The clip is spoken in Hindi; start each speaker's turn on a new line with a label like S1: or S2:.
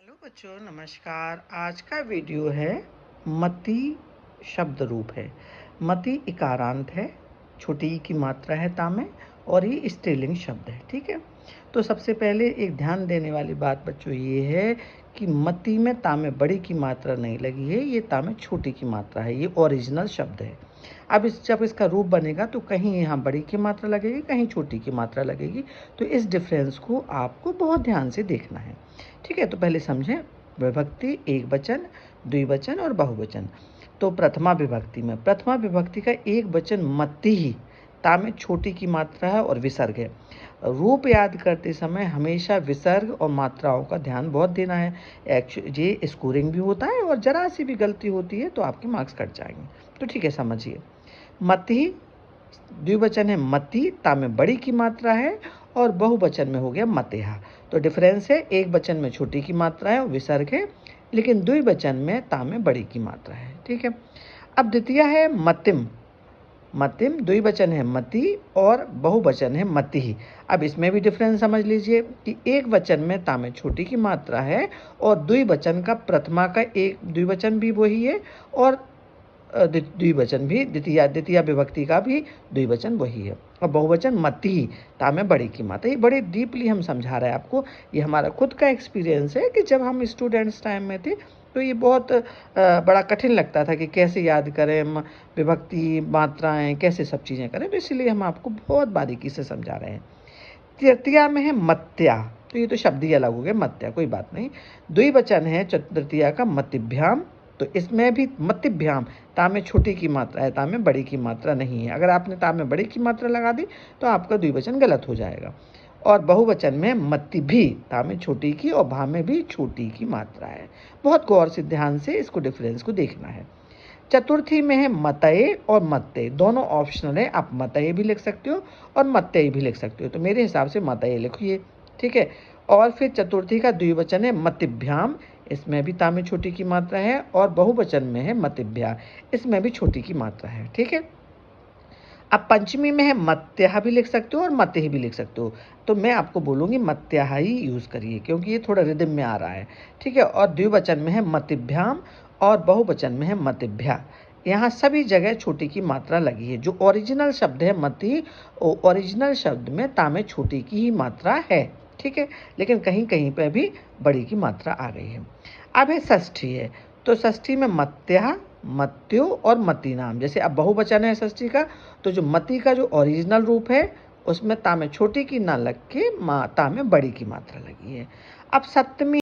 S1: हेलो बच्चों, नमस्कार। आज का वीडियो है मति शब्द रूप है। मति इकारांत है, छोटी ई की मात्रा है ता में, और ये स्त्रीलिंग शब्द है। ठीक है, तो सबसे पहले एक ध्यान देने वाली बात बच्चों ये है कि मति में ता में बड़ी की मात्रा नहीं लगी है, ये ता में छोटी की मात्रा है, ये ओरिजिनल शब्द है। अब जब इसका रूप बनेगा तो कहीं यहाँ बड़ी की मात्रा लगेगी, कहीं छोटी की मात्रा लगेगी, तो इस डिफरेंस को आपको बहुत ध्यान से देखना है। ठीक है, तो पहले समझें विभक्ति, एक वचन, द्विवचन और बहुवचन। तो प्रथमा विभक्ति का एक वचन मति ही, ता में छोटी की मात्रा है और विसर्ग है। रूप याद करते समय हमेशा विसर्ग और मात्राओं का ध्यान बहुत देना है। ये स्कोरिंग भी होता है, और जरा सी भी गलती होती है तो आपके मार्क्स कट जाएंगे। तो ठीक है, समझिए। मति द्विवचन है मति, ता में बड़ी की मात्रा है, और बहुवचन में हो गया मतेहा। तो डिफरेंस है, एक वचन में छोटी की मात्रा है और विसर्ग है, लेकिन द्विवचन में ता में बड़ी की मात्रा है। ठीक है, अब द्वितीय है मतिम। द्विवचन है मति और बहुवचन है मति। अब इसमें भी डिफरेंस समझ लीजिए कि एक वचन में ता में छोटी की मात्रा है, और द्विवचन का प्रथमा का एक द्विवचन भी वही है, और द्विवचन भी द्वितीय विभक्ति का भी द्विवचन वही है, और बहुवचन मति, ता में बड़ी की मात्रा। ये बड़े डीपली हम समझा रहे हैं आपको। ये हमारा खुद का एक्सपीरियंस है कि जब हम स्टूडेंट्स टाइम में थे तो ये बहुत बड़ा कठिन लगता था कि कैसे याद करें विभक्ति, मात्राएं, कैसे सब चीज़ें करें। तो इसलिए हम आपको बहुत बारीकी से समझा रहे हैं। तृतीया में है मत्या, तो ये तो शब्द ही अलग हो गए, मत्या कोई बात नहीं। द्विवचन है तृतीया का मतिभ्याम, तो इसमें भी मतिभ्याम, ता में छोटी की मात्रा है, ता में बड़ी की मात्रा नहीं है। अगर आपने ता में बड़ी की मात्रा लगा दी तो आपका द्विवचन गलत हो जाएगा। और बहुवचन में मति भी, ता में छोटी की और भा में भी छोटी की मात्रा है। बहुत गौर से ध्यान से इसको डिफरेंस को देखना है। चतुर्थी में है मतये और मत्ते, दोनों ऑप्शनल है। आप मतये भी लिख सकते हो और मत्ते भी लिख सकते हो, तो मेरे हिसाब से मतये लिखिए। ठीक है, और फिर चतुर्थी का द्विवचन है मतिभ्याम, इसमें भी ता में छोटी की मात्रा है, और बहुवचन में है मतिभ्या, इसमें भी छोटी की मात्रा है। ठीक है, अब पंचमी में है मत्या भी लिख सकते हो और मत्य भी लिख सकते हो, तो मैं आपको बोलूँगी मत्या ही यूज़ करिए, क्योंकि ये थोड़ा रिदम में आ रहा है। ठीक है, और द्विवचन में है मतिभ्याम और बहुवचन में है मतिभ्या। यहाँ सभी जगह छोटी की मात्रा लगी है। जो ओरिजिनल शब्द है मति, ओरिजिनल शब्द में ता में छोटी की ही मात्रा है। ठीक है, लेकिन कहीं कहीं पर भी बड़ी की मात्रा आ गई है। अब है षष्ठी है, तो षष्ठी में मत्या, मत्यो और मति नाम। जैसे अब बहुवचन है षष्ठी का, तो जो मति का जो ओरिजिनल रूप है उसमें ता में छोटी की ना लग के ता में बड़ी की मात्रा लगी है। अब सप्तमी